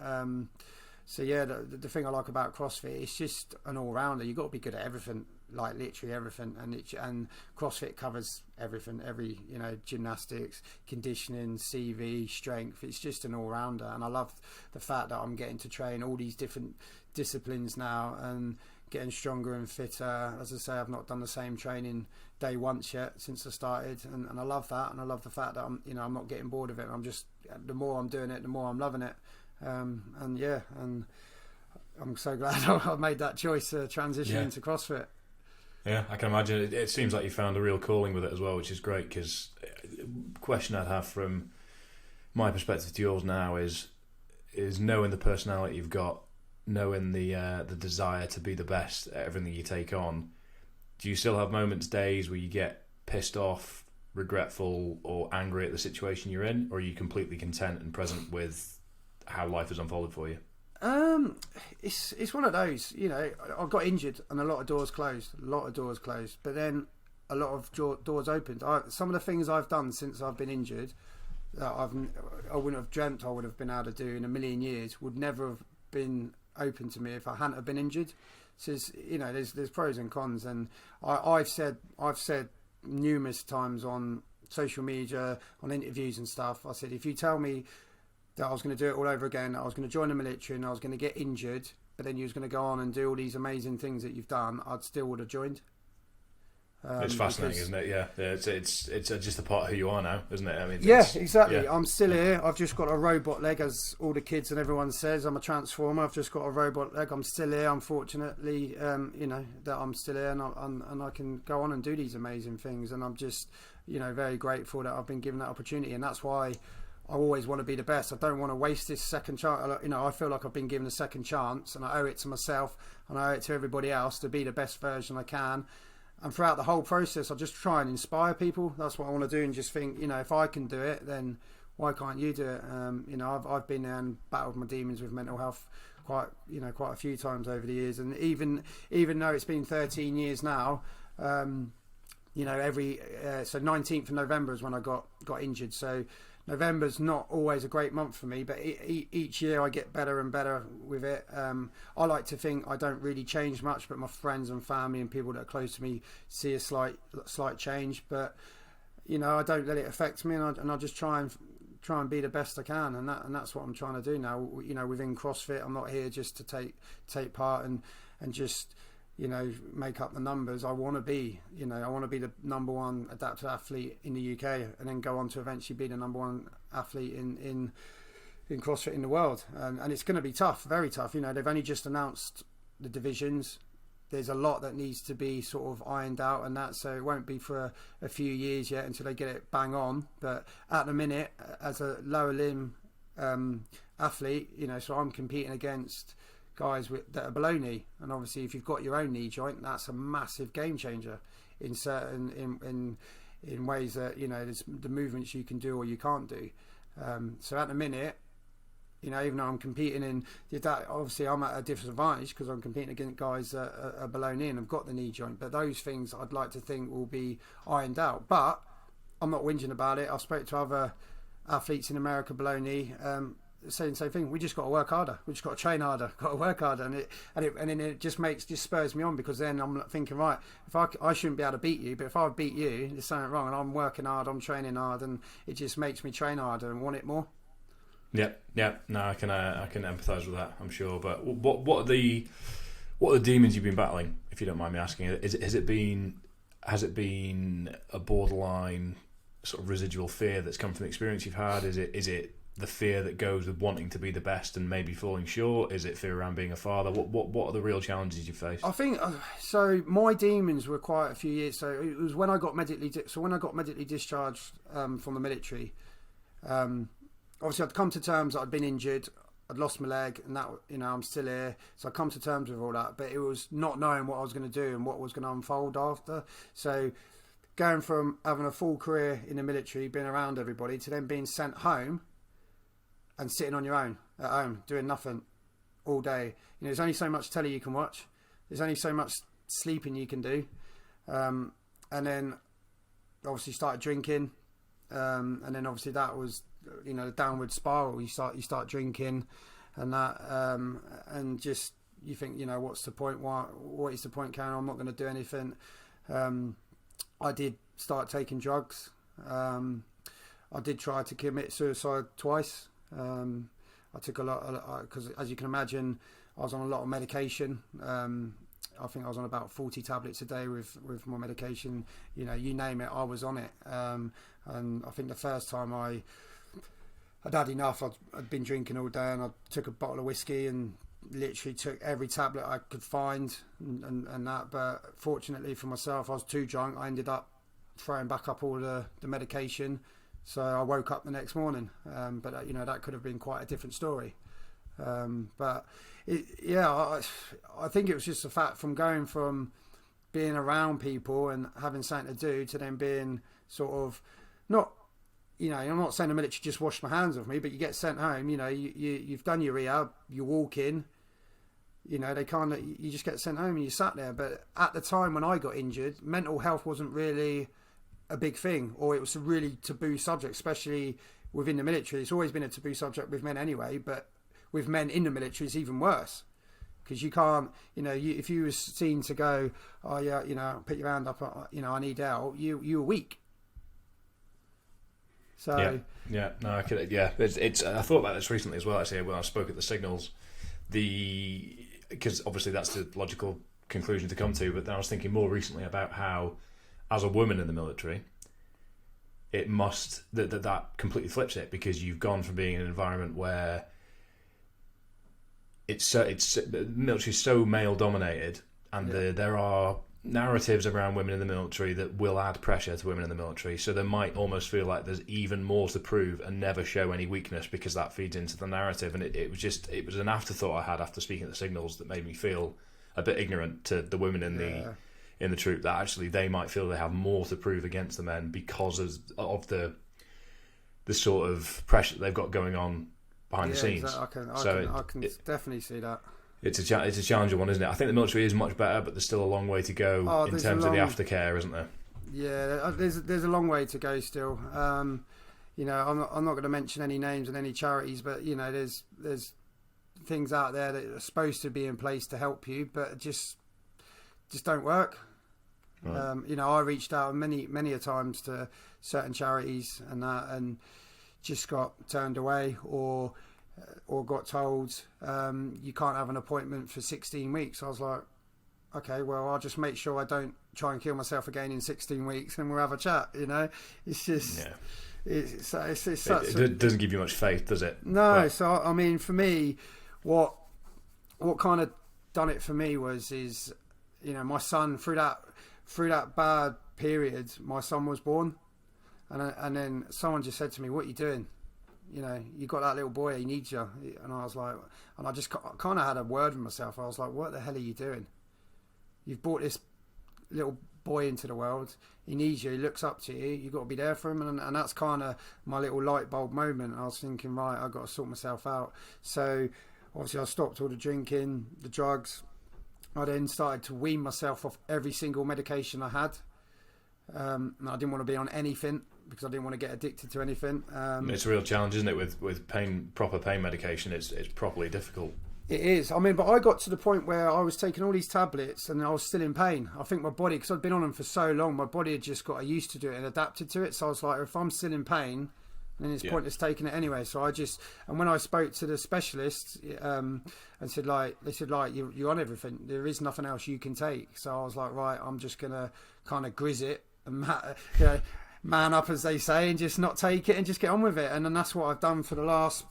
So yeah, the thing I like about CrossFit, it's just an all rounder. You've got to be good at everything, like literally everything. And CrossFit covers everything. Every gymnastics, conditioning, CV, strength. It's just an all rounder. And I love the fact that I'm getting to train all these different disciplines now and getting stronger and fitter. As I say, I've not done the same training day once yet since I started, and I love that. And I love the fact that I'm not getting bored of it. The more I'm doing it, the more I'm loving it. And I'm so glad I made that choice to transition into CrossFit. Yeah, I can imagine. It seems like you found a real calling with it as well, which is great. Because question I'd have from my perspective to yours now is knowing the personality you've got, knowing the desire to be the best at everything you take on. Do you still have moments, days where you get pissed off, regretful, or angry at the situation you're in, or are you completely content and present with how life has unfolded for you? It's one of those. I got injured and a lot of doors closed. But then a lot of doors opened. Some of the things I've done since I've been injured that I wouldn't have dreamt I would have been able to do in a million years would never have been open to me if I hadn't have been injured. So there's pros and cons, and I've said numerous times on social media, on interviews and stuff. I said, if you tell me that I was going to do it all over again, I was going to join the military and I was going to get injured, but then you was going to go on and do all these amazing things that you've done, I'd still would have joined. It's fascinating, isn't it? Yeah, it's just a part of who you are now, isn't it? I mean, exactly. Yeah. I'm still here. I've just got a robot leg, as all the kids and everyone says. I'm a transformer. I've just got a robot leg. I'm still here, unfortunately. That I'm still here, and I can go on and do these amazing things. And I'm just, very grateful that I've been given that opportunity. And that's why I always want to be the best. I don't want to waste this second chance. I feel like I've been given a second chance, and I owe it to myself and I owe it to everybody else to be the best version I can. And throughout the whole process, I just try and inspire people. That's what I want to do, and just think, if I can do it, then why can't you do it? I've been there and battled my demons with mental health quite a few times over the years. And even though it's been 13 years now, so 19th of November is when I got injured. So November's not always a great month for me, but each year I get better and better with it. I like to think I don't really change much, but my friends and family and people that are close to me see a slight change. But I don't let it affect me, and I just try and try and be the best I can, and that's what I'm trying to do now. You know, within CrossFit, I'm not here just to take part and just, you know, make up the numbers. I want to be the number one adaptive athlete in the UK, and then go on to eventually be the number one athlete in CrossFit in the world. And it's going to be tough, very tough. You know, they've only just announced the divisions. There's a lot that needs to be sort of ironed out, and that, so it won't be for a few years yet until they get it bang on. But at the minute, as a lower limb athlete, you know, so I'm competing against guys that are below knee, and obviously if you've got your own knee joint, that's a massive game changer in certain in ways that, you know, there's the movements you can do or you can't do. So at the minute, you know, even though I'm competing in that, obviously I'm at a disadvantage because I'm competing against guys that are below knee and have got the knee joint. But those things I'd like to think will be ironed out. But I'm not whinging about it. I've spoke to other athletes in America below knee, saying the same thing. We just got to work harder. We just got to train harder. Got to work harder, and then it just spurs me on, because then I'm thinking, right, if I shouldn't be able to beat you, but if I beat you, there's something wrong, and I'm working hard, I'm training hard, and it just makes me train harder and want it more. Yeah. No, I can empathise with that, I'm sure. But what are the demons you've been battling, if you don't mind me asking? Has it been a borderline sort of residual fear that's come from the experience you've had? Is it the fear that goes with wanting to be the best and maybe falling short? Is it fear around being a father? What are the real challenges you face? I think so. My demons were quite a few years. So it was when I got medically discharged from the military. Obviously, I'd come to terms that I'd been injured, I'd lost my leg, and that, you know, I'm still here. So I come to terms with all that, but it was not knowing what I was going to do and what was going to unfold after. So going from having a full career in the military, being around everybody, to then being sent home and sitting on your own at home, doing nothing all day. You know, there's only so much telly you can watch. There's only so much sleeping you can do. And then obviously started drinking. And then obviously that was, you know, the downward spiral. You start drinking and that, and just, you think, you know, what's the point? What is the point, Karen? I'm not going to do anything. I did start taking drugs. I did try to commit suicide twice. I took a lot, because as you can imagine, I was on a lot of medication. I think I was on about 40 tablets a day with my medication. You know, you name it, I was on it. And I think the first time I'd had enough. I'd been drinking all day, and I took a bottle of whiskey and literally took every tablet I could find and that. But fortunately for myself, I was too drunk. I ended up throwing back up all the medication. So I woke up the next morning. But, you know, that could have been quite a different story. But I think it was just the fact from going from being around people and having something to do to then being sort of not, you know, I'm not saying the military just washed my hands off me, but you get sent home, you know, you've done your rehab, you walk in, you know, you just get sent home and you sat there. But at the time when I got injured, mental health wasn't really a big thing, or it was a really taboo subject, especially within the military. It's always been a taboo subject with men anyway, but with men in the military it's even worse, because you can't, you know, if you were seen to go, oh yeah, you know, put your hand up, you know, I need help, you were weak. So yeah, no, I could, yeah. It's I thought about this recently as well. Actually, when I spoke at the Signals, because obviously that's the logical conclusion to come to. But then I was thinking more recently about how, as a woman in the military, it must that completely flips it, because you've gone from being in an environment where the military is so male dominated, and there are narratives around women in the military that will add pressure to women in the military, so they might almost feel like there's even more to prove and never show any weakness, because that feeds into the narrative. And it was an afterthought I had after speaking at the Signals that made me feel a bit ignorant to the women in the troop, that actually they might feel they have more to prove against the men because of the sort of pressure they've got going on behind the scenes. Exactly. I can definitely see that. It's a challenging one, isn't it? I think the military is much better, but there's still a long way to go in terms of the aftercare, isn't there? Yeah, there's a long way to go still. You know, I'm not going to mention any names and any charities, but you know, there's things out there that are supposed to be in place to help you, but just don't work. Right. You know, I reached out many a times to certain charities and that, and just got turned away or got told you can't have an appointment for 16 weeks. I was like, okay, well, I'll just make sure I don't try and kill myself again in 16 weeks, and we'll have a chat. It's just it's such it doesn't give you much faith, does it? No. But... So I mean, for me, what kind of done it for me is my son, through that bad period, my son was born, and then someone just said to me, "What are you doing? You got that little boy, he needs you." And I was like, and I just kind of had a word with myself. I was like, what the hell are you doing? You've brought this little boy into the world. He needs you. He looks up to you. You've got to be there for him. And that's kind of my little light bulb moment. I was thinking, right, I've got to sort myself out. So obviously I stopped all the drinking, the drugs. I then started to wean myself off every single medication I had. And I didn't want to be on anything because I didn't want to get addicted to anything. It's a real challenge, isn't it? With proper pain medication, it's properly difficult. It is. I mean, but I got to the point where I was taking all these tablets and I was still in pain. I think my body, because I'd been on them for so long, my body had just got used to it and adapted to it. So I was like, if I'm still in pain, then it's pointless taking it anyway. So and when I spoke to the specialists and said, they said, you're on everything. There is nothing else you can take. So I was like, right, I'm just going to kind of grizz it and man up, as they say, and just not take it and just get on with it. And then that's what I've done for the last,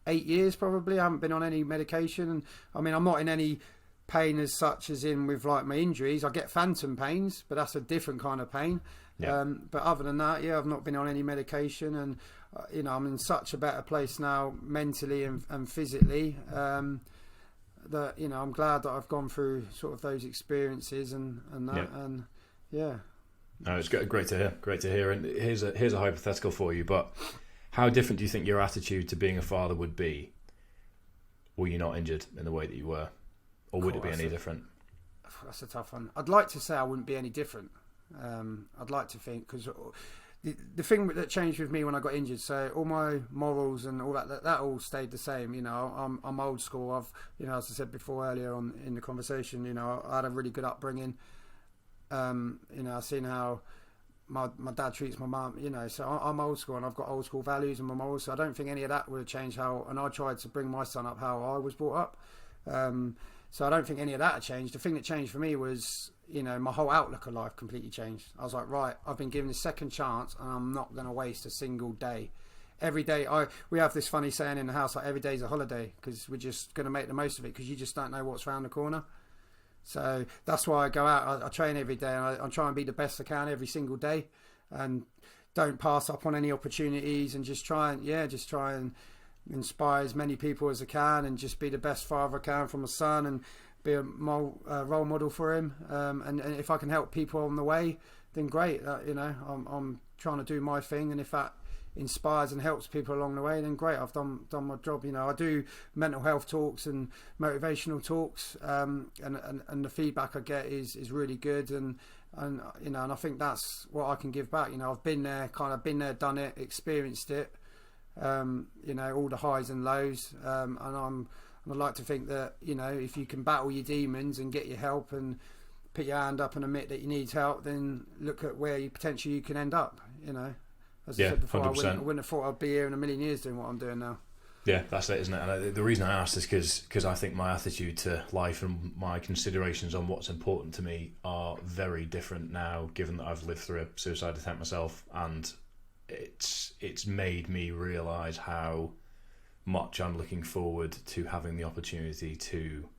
8 years probably. I haven't been on any medication, and I mean, I'm not in any pain as such as in with like my injuries. I get phantom pains, but that's a different kind of pain. But other than that, I've not been on any medication, and I'm in such a better place now mentally and physically that I'm glad that I've gone through sort of those experiences and that and No, it's great to hear. And here's a hypothetical for you, but how different do you think your attitude to being a father would be were you not injured in the way that you were? Or would it be any different? That's a tough one. I'd like to say I wouldn't be any different. I'd like to think, because the thing that changed with me when I got injured, so all my morals and all that all stayed the same. I'm old school. I've, as I said before earlier on in the conversation, I had a really good upbringing. I've seen how my dad treats my mum, so I'm old school and I've got old school values and my morals, so I don't think any of that would have changed and I tried to bring my son up how I was brought up. So I don't think any of that had changed. The thing that changed for me was, my whole outlook of life completely changed. I was like, right, I've been given a second chance and I'm not going to waste a single day. Every day, we have this funny saying in the house, like every day's a holiday, because we're just going to make the most of it, because you just don't know what's around the corner. So that's why I go out. I train every day, and I try and be the best I can every single day, and don't pass up on any opportunities, and just try and inspire as many people as I can, and just be the best father I can for my son, and be a role model for him. And if I can help people on the way, then great. I'm trying to do my thing, and if that inspires and helps people along the way, then great, I've done my job. I do mental health talks and motivational talks, and the feedback I get is really good, and I think that's what I can give back. I've been there, done it, experienced it, all the highs and lows, and I'd like to think that if you can battle your demons and get your help and put your hand up and admit that you need help, then look at where you potentially can end up. As I said before, 100%. I wouldn't have thought I'd be here in a million years doing what I'm doing now. Yeah, that's it, isn't it? And the reason I asked is because I think my attitude to life and my considerations on what's important to me are very different now, given that I've lived through a suicide attempt myself, and it's made me realise how much I'm looking forward to having the opportunity to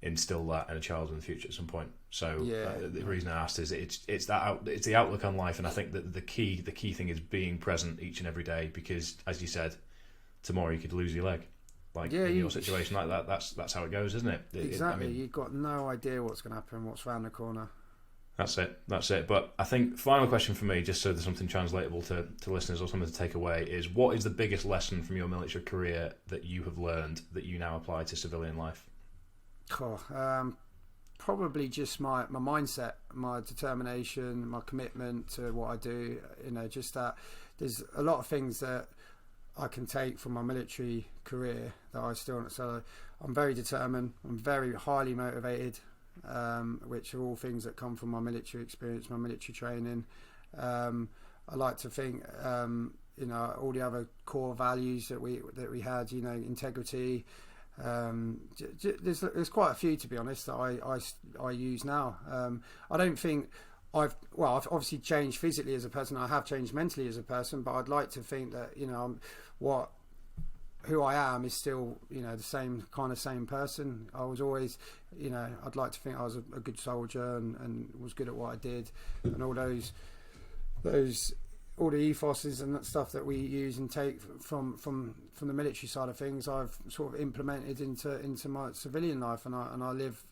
instill that in a child in the future at some point. So the reason I asked is it's the outlook on life, and I think that the key thing is being present each and every day, because as you said, tomorrow you could lose your leg. In your situation like that, that's how it goes, isn't it? Exactly. You've got no idea what's going to happen, what's around the corner. That's it. But I think final question for me, just so there's something translatable to listeners or something to take away, is what is the biggest lesson from your military career that you have learned that you now apply to civilian life? Probably just my mindset, my determination, my commitment to what I do. Just that there's a lot of things that I can take from my military career that I still. So I'm very determined. I'm very highly motivated, which are all things that come from my military experience, my military training. I like to think, you know, all the other core values that we had, you know, integrity. There's quite a few, to be honest, that I use now. I don't think I've obviously changed physically as a person. I have changed mentally as a person, but I'd like to think that, you know, who I am is still, you know, the same person. I was always, you know, I'd like to think I was a good soldier and was good at what I did, and all those all the ethoses and that stuff that we use and take from the military side of things, I've sort of implemented into my civilian life, and I live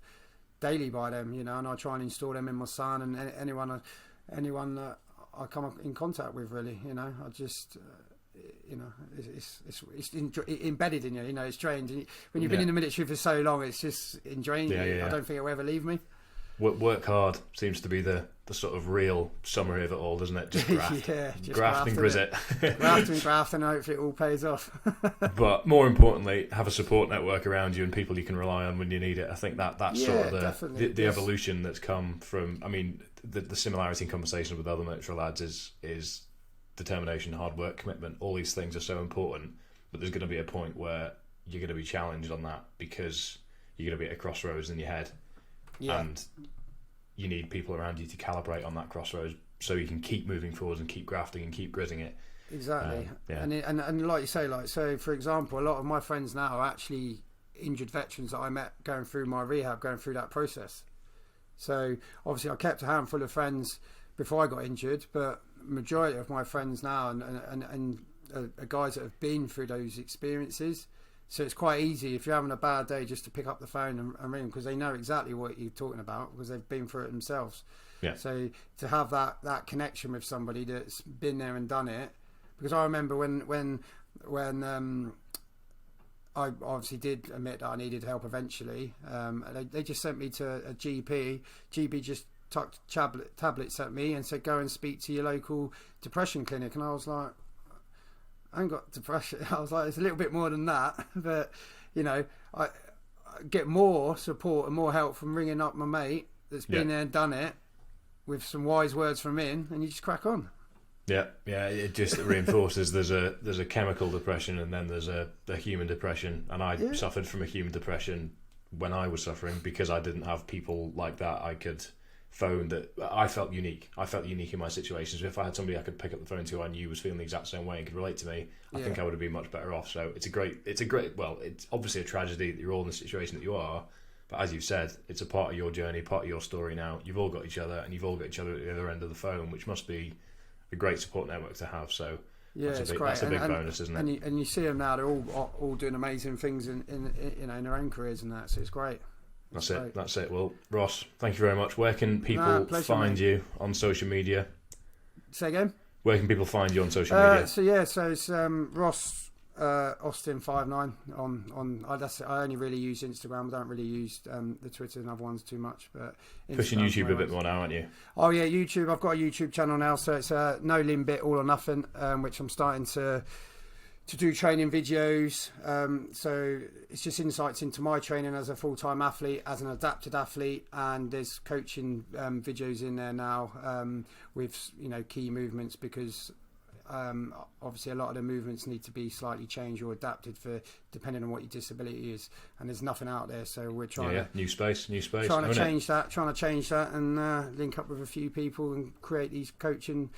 daily by them, you know, and I try and install them in my son and anyone that I come in contact with, really, you know. I just you know, it's embedded in you, you know. It's trained when you've been in the military for so long. It's just ingrained. I don't think it'll ever leave me. Work hard seems to be the sort of real summary of it all, doesn't it? Just graft. Just graft and grizz it. graft and hopefully it all pays off. But more importantly, have a support network around you and people you can rely on when you need it. I think that's sort of the evolution that's come from, I mean, the similarity in conversations with other military lads is determination, hard work, commitment. All these things are so important, but there's going to be a point where you're going to be challenged on that, because you're going to be at a crossroads in your head. And you need people around you to calibrate on that crossroads so you can keep moving forwards and keep grafting and keep grizzing it. Exactly. And like you say, like, so for example, a lot of my friends now are actually injured veterans that I met going through my rehab, going through that process. So obviously I kept a handful of friends before I got injured, but majority of my friends now and are guys that have been through those experiences. So it's quite easy if you're having a bad day just to pick up the phone and ring, because they know exactly what you're talking about because they've been through it themselves. Yeah. So to have that connection with somebody that's been there and done it, because I remember when I obviously did admit that I needed help eventually. They just sent me to a GP. GP just tucked tablets at me and said, go and speak to your local depression clinic. And I was like, I ain't got depression. I was like, it's a little bit more than that. But, you know, I get more support and more help from ringing up my mate that's been there and done it with some wise words from him, and you just crack on. Yeah, it just reinforces there's a chemical depression and then there's a human depression. And I suffered from a human depression when I was suffering because I didn't have people like that I could phone. That I felt unique in my situations. If I had somebody I could pick up the phone to I knew was feeling the exact same way and could relate to me, I think I would have been much better off. So it's a great well, it's obviously a tragedy that you're all in the situation that you are, but as you've said, it's a part of your journey, part of your story now. You've all got each other and you've all got each other at the other end of the phone, which must be a great support network to have. So that's a big bonus, isn't it? And you see them now, they're all doing amazing things in you know, in their own careers and that, so it's great. That's it. Well, Ross, thank you very much. Where can people find you on social media? Say again? Where can people find you on social media? So it's Ross Austen 59 on. I only really use Instagram. I don't really use the Twitter and other ones too much. But pushing YouTube a bit more now, aren't you? Oh yeah, YouTube. I've got a YouTube channel now, so it's No Limit All or Nothing, which I'm starting to do training videos. So it's just insights into my training as a full-time athlete, as an adapted athlete, and there's coaching videos in there now with, you know, key movements, because obviously a lot of the movements need to be slightly changed or adapted for depending on what your disability is, and there's nothing out there, so we're trying new space trying to change that and link up with a few people and create these coaching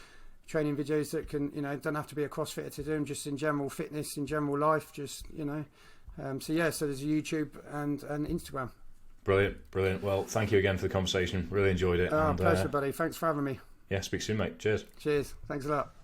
training videos that can, you know, don't have to be a CrossFitter to do them, just in general fitness, in general life, just, you know. So there's YouTube and Instagram. Brilliant. Well, thank you again for the conversation. Really enjoyed it. Pleasure, buddy. Thanks for having me. Yeah, speak soon, mate. Cheers. Thanks a lot.